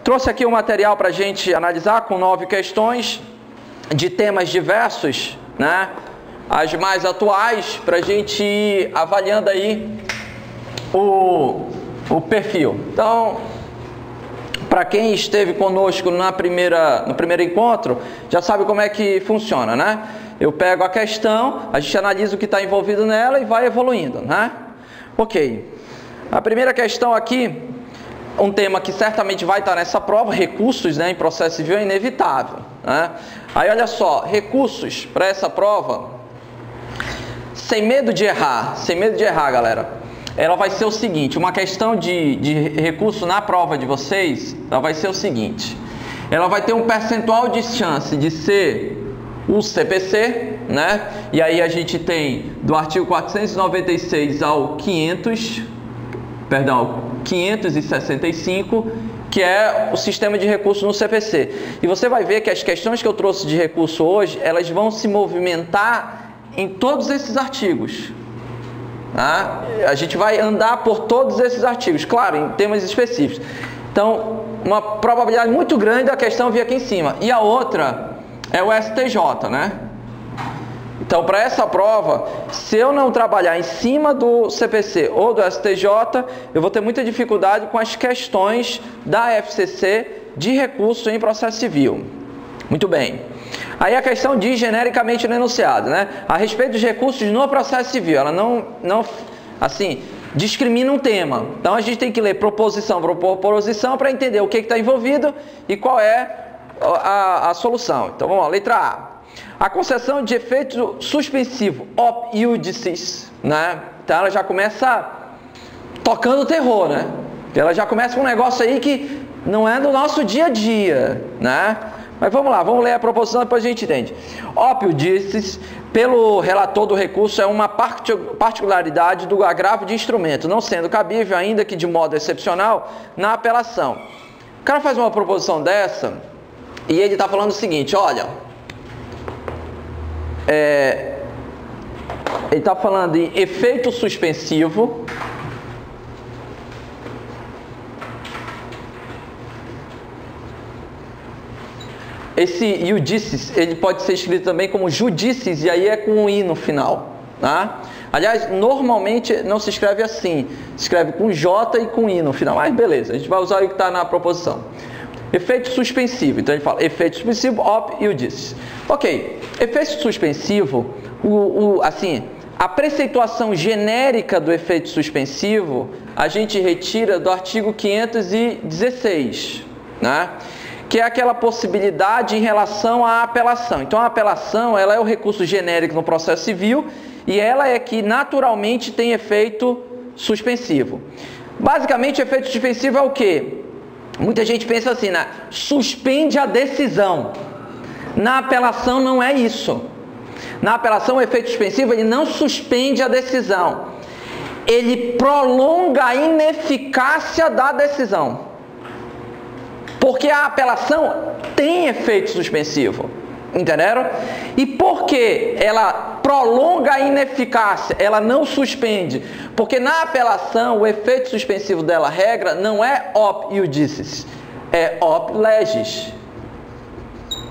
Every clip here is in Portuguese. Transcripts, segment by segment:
Trouxe aqui um material para a gente analisar com 9 questões de temas diversos, né? As mais atuais, para a gente ir avaliando aí o perfil. Então, para quem esteve conosco no primeiro encontro, já sabe como é que funciona, né? Eu pego a questão, a gente analisa o que está envolvido nela e vai evoluindo, né? Ok. A primeira questão aqui, um tema que certamente vai estar nessa prova, recursos, né, em processo civil é inevitável, né? Aí olha só, recursos para essa prova, sem medo de errar, galera, ela vai ser o seguinte, uma questão de recurso na prova de vocês, ela vai ser o seguinte, ela vai ter um percentual de chance de ser o CPC, né? E aí a gente tem do artigo 496 ao 565, que é o sistema de recurso no CPC. E você vai ver que as questões que eu trouxe de recurso hoje, elas vão se movimentar em todos esses artigos. Tá? A gente vai andar por todos esses artigos, claro, em temas específicos. Então, uma probabilidade muito grande da questão vir aqui em cima. E a outra é o STJ, né? Então, para essa prova, se eu não trabalhar em cima do CPC ou do STJ, eu vou ter muita dificuldade com as questões da FCC de recurso em processo civil. Muito bem. Aí a questão diz genericamente no enunciado, né? A respeito dos recursos no processo civil, ela não assim, discrimina um tema. Então, a gente tem que ler proposição por proposição para entender o que está envolvido e qual é a solução. Então, vamos lá, letra A. A concessão de efeito suspensivo, op iudicis, né? Então ela já começa tocando terror, né? Ela já começa com um negócio aí que não é do nosso dia a dia, né? Mas vamos lá, vamos ler a proposição, depois a gente entende. Op iudicis, pelo relator do recurso, é uma particularidade do agravo de instrumento, não sendo cabível, ainda que de modo excepcional, na apelação. O cara faz uma proposição dessa e ele está falando o seguinte, olha... ele está falando em efeito suspensivo. Esse iudicis, ele pode ser escrito também como judicis, e aí é com um i no final, tá? Aliás, normalmente não se escreve assim, se escreve com j e com i no final, mas beleza, a gente vai usar o que está na proposição. Efeito suspensivo, então ele fala efeito suspensivo, op iudicis. Ok, efeito suspensivo, assim, a preceituação genérica do efeito suspensivo a gente retira do artigo 516, né? Que é aquela possibilidade em relação à apelação. Então a apelação, ela é o recurso genérico no processo civil e ela é que naturalmente tem efeito suspensivo. Basicamente, o efeito suspensivo é o quê? Muita gente pensa assim, né? Suspende a decisão. Na apelação não é isso. Na apelação, o efeito suspensivo, ele não suspende a decisão. Ele prolonga a ineficácia da decisão. Porque a apelação tem efeito suspensivo. Entenderam? E por que ela prolonga a ineficácia? Ela não suspende. Porque na apelação, o efeito suspensivo dela, regra, não é op iudicis, é op legis.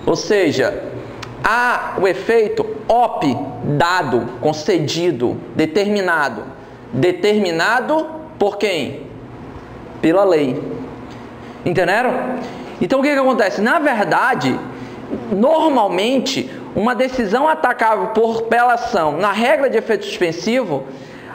Ou seja, há o efeito op, dado, concedido, determinado. Determinado por quem? Pela lei. Entenderam? Então o que acontece? Na verdade, normalmente, uma decisão atacável por apelação na regra de efeito suspensivo,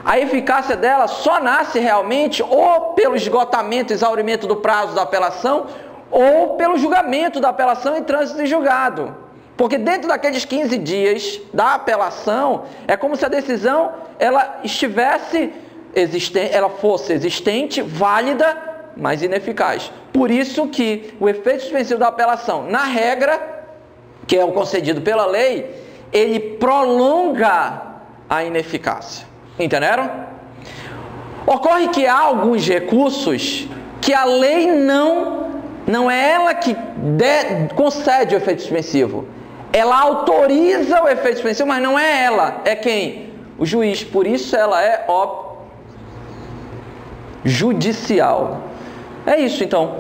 a eficácia dela só nasce realmente ou pelo esgotamento, exaurimento do prazo da apelação, ou pelo julgamento da apelação em trânsito em julgado. Porque dentro daqueles 15 dias da apelação, é como se a decisão ela estivesse existente, ela fosse existente, válida, mas ineficaz. Por isso que o efeito suspensivo da apelação, na regra, que é o concedido pela lei, ele prolonga a ineficácia. Entenderam? Ocorre que há alguns recursos que a lei não é ela que concede o efeito suspensivo. Ela autoriza o efeito suspensivo, mas não é ela. É quem? O juiz. Por isso ela é judicial. É isso, então.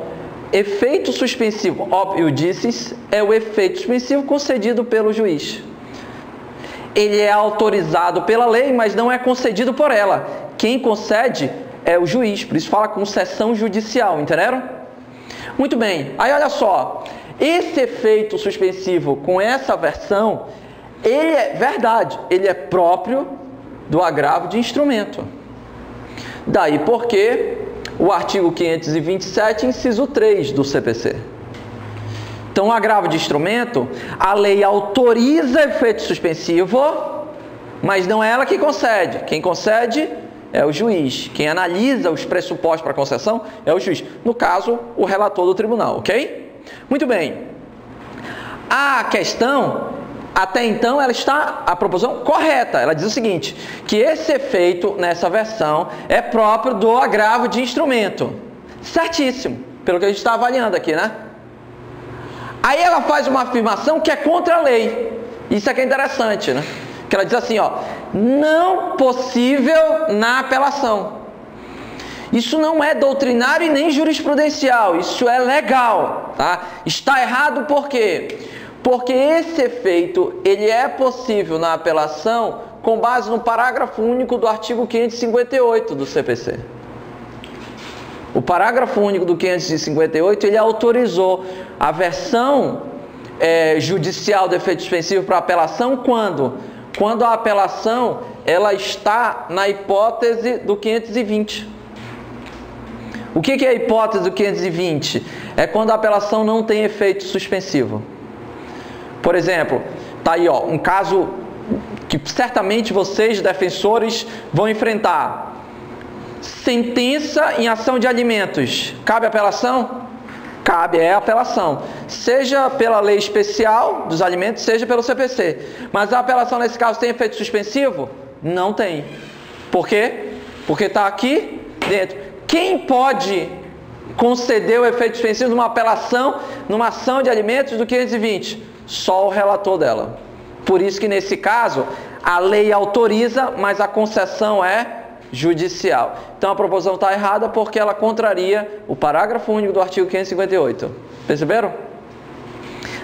efeito suspensivo ob iudicis é o efeito suspensivo concedido pelo juiz. Ele é autorizado pela lei, mas não é concedido por ela. Quem concede é o juiz, por isso fala concessão judicial, entenderam? Muito bem, aí olha só, esse efeito suspensivo com essa versão, ele é verdade, ele é próprio do agravo de instrumento. Daí porque o artigo 527, inciso 3 do CPC. Então, o agravo de instrumento, a lei autoriza efeito suspensivo, mas não é ela que concede. Quem concede é o juiz. Quem analisa os pressupostos para a concessão é o juiz. No caso, o relator do tribunal, ok? Muito bem. A questão, até então, ela está, a proposição correta. Ela diz o seguinte, que esse efeito, nessa versão, é próprio do agravo de instrumento. Certíssimo, pelo que a gente está avaliando aqui, né? Aí ela faz uma afirmação que é contra a lei. Isso aqui é interessante, né? Que ela diz assim, ó, não possível na apelação. Isso não é doutrinário e nem jurisprudencial, isso é legal, tá? Está errado por quê? Porque esse efeito, ele é possível na apelação com base no parágrafo único do artigo 558 do CPC. O parágrafo único do 558, ele autorizou a versão judicial do efeito suspensivo para apelação quando a apelação ela está na hipótese do 520. O que é a hipótese do 520? É quando a apelação não tem efeito suspensivo. Por exemplo, tá aí ó, um caso que certamente vocês, defensores, vão enfrentar. Sentença em ação de alimentos. Cabe apelação? Cabe, é apelação. Seja pela lei especial dos alimentos, seja pelo CPC. Mas a apelação nesse caso tem efeito suspensivo? Não tem. Por quê? Porque está aqui dentro. Quem pode conceder o efeito suspensivo numa apelação, numa ação de alimentos do 520? Só o relator dela. Por isso que nesse caso, a lei autoriza, mas a concessão é judicial. Então a proposição está errada porque ela contraria o parágrafo único do artigo 558. Perceberam?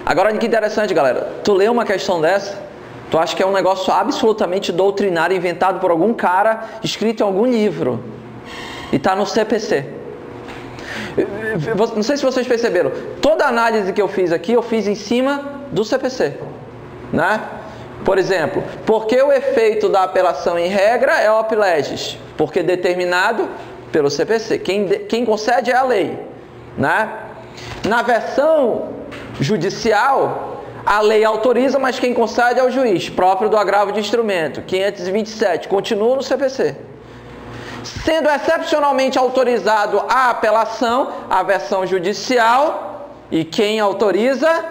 Agora, olha que interessante, galera. Tu lê uma questão dessa, tu acha que é um negócio absolutamente doutrinário, inventado por algum cara, escrito em algum livro. E está no CPC. Não sei se vocês perceberam. Toda a análise que eu fiz aqui, eu fiz em cima do CPC. Né? Por exemplo, porque o efeito da apelação em regra é op legis? Porque determinado pelo CPC. Quem concede é a lei. Né? Na versão judicial, a lei autoriza, mas quem concede é o juiz, próprio do agravo de instrumento. 527, continua no CPC. Sendo excepcionalmente autorizado a apelação, a versão judicial, e quem autoriza?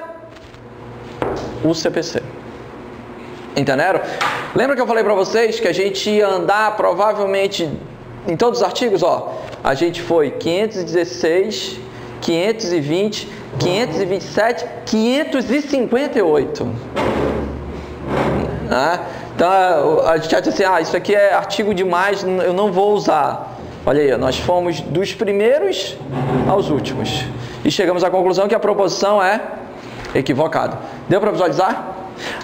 O CPC. Entenderam? Lembra que eu falei para vocês que a gente ia andar provavelmente em todos os artigos? Ó, a gente foi 516, 520, 527, 558. Então a gente já disse assim, isso aqui é artigo demais, eu não vou usar. Olha aí, nós fomos dos primeiros aos últimos. E chegamos à conclusão que a proposição é equivocada. Deu para visualizar?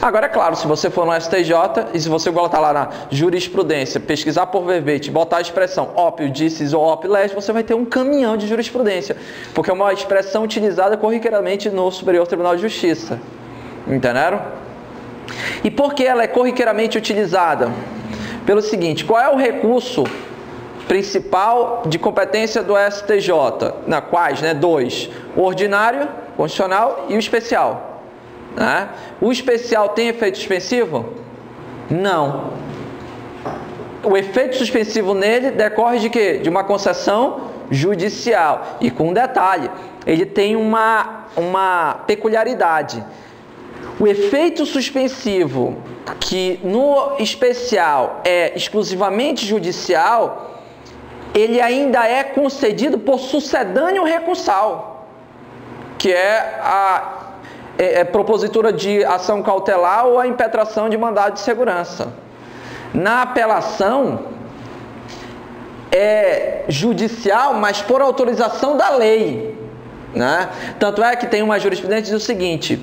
Agora, é claro, se você for no STJ e se você botar lá na jurisprudência, pesquisar por verbete, botar a expressão op iudicis ou op legis, você vai ter um caminhão de jurisprudência, porque é uma expressão utilizada corriqueiramente no Superior Tribunal de Justiça. Entenderam? E por que ela é corriqueiramente utilizada? Pelo seguinte, qual é o recurso principal de competência do STJ? Quais? Dois. O ordinário, constitucional e o especial. O especial tem efeito suspensivo? Não. O efeito suspensivo nele decorre de quê? De uma concessão judicial. E com um detalhe, ele tem uma peculiaridade. O efeito suspensivo, que no especial é exclusivamente judicial, ele ainda é concedido por sucedâneo recursal, que é a propositura de ação cautelar ou a impetração de mandado de segurança. Na apelação, é judicial, mas por autorização da lei. né? Tanto é que tem uma jurisprudência que diz o seguinte: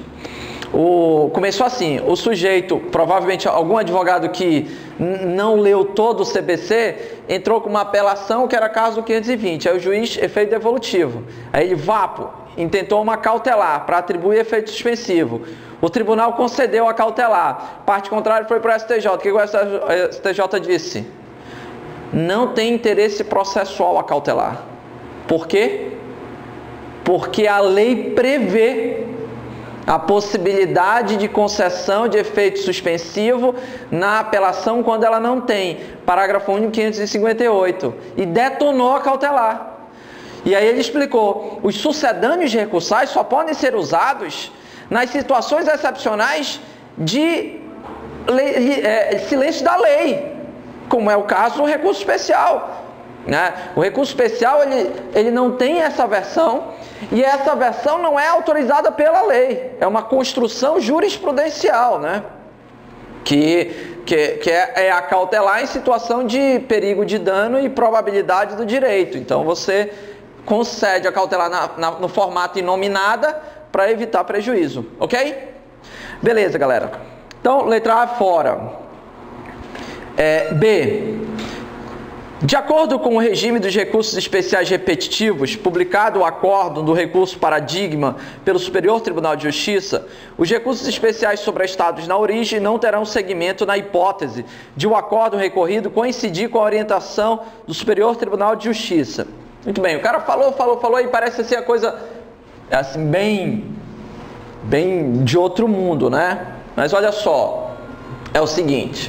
começou assim, o sujeito, provavelmente algum advogado que não leu todo o CPC, entrou com uma apelação que era caso 520, aí o juiz, efeito devolutivo, aí ele, intentou uma cautelar para atribuir efeito suspensivo, o tribunal concedeu a cautelar, parte contrária foi para o STJ, o que o STJ disse? Não tem interesse processual a cautelar. Por quê? Porque a lei prevê a possibilidade de concessão de efeito suspensivo na apelação quando ela não tem. Parágrafo único 558. E detonou a cautelar. E aí ele explicou, os sucedâneos recursais só podem ser usados nas situações excepcionais de silêncio da lei, como é o caso do recurso especial, né? O recurso especial ele não tem essa versão, e essa versão não é autorizada pela lei, é uma construção jurisprudencial, né? que é a cautelar em situação de perigo de dano e probabilidade do direito. Então você concede a cautelar no formato inominada para evitar prejuízo, ok? Beleza, galera. Então, letra A fora. B. De acordo com o regime dos recursos especiais repetitivos, publicado o acórdão do recurso paradigma pelo Superior Tribunal de Justiça, os recursos especiais sobrestados na origem não terão seguimento na hipótese de o acórdão recorrido coincidir com a orientação do Superior Tribunal de Justiça. Muito bem, o cara falou e parece assim a coisa assim, bem de outro mundo, né? Mas olha só, é o seguinte,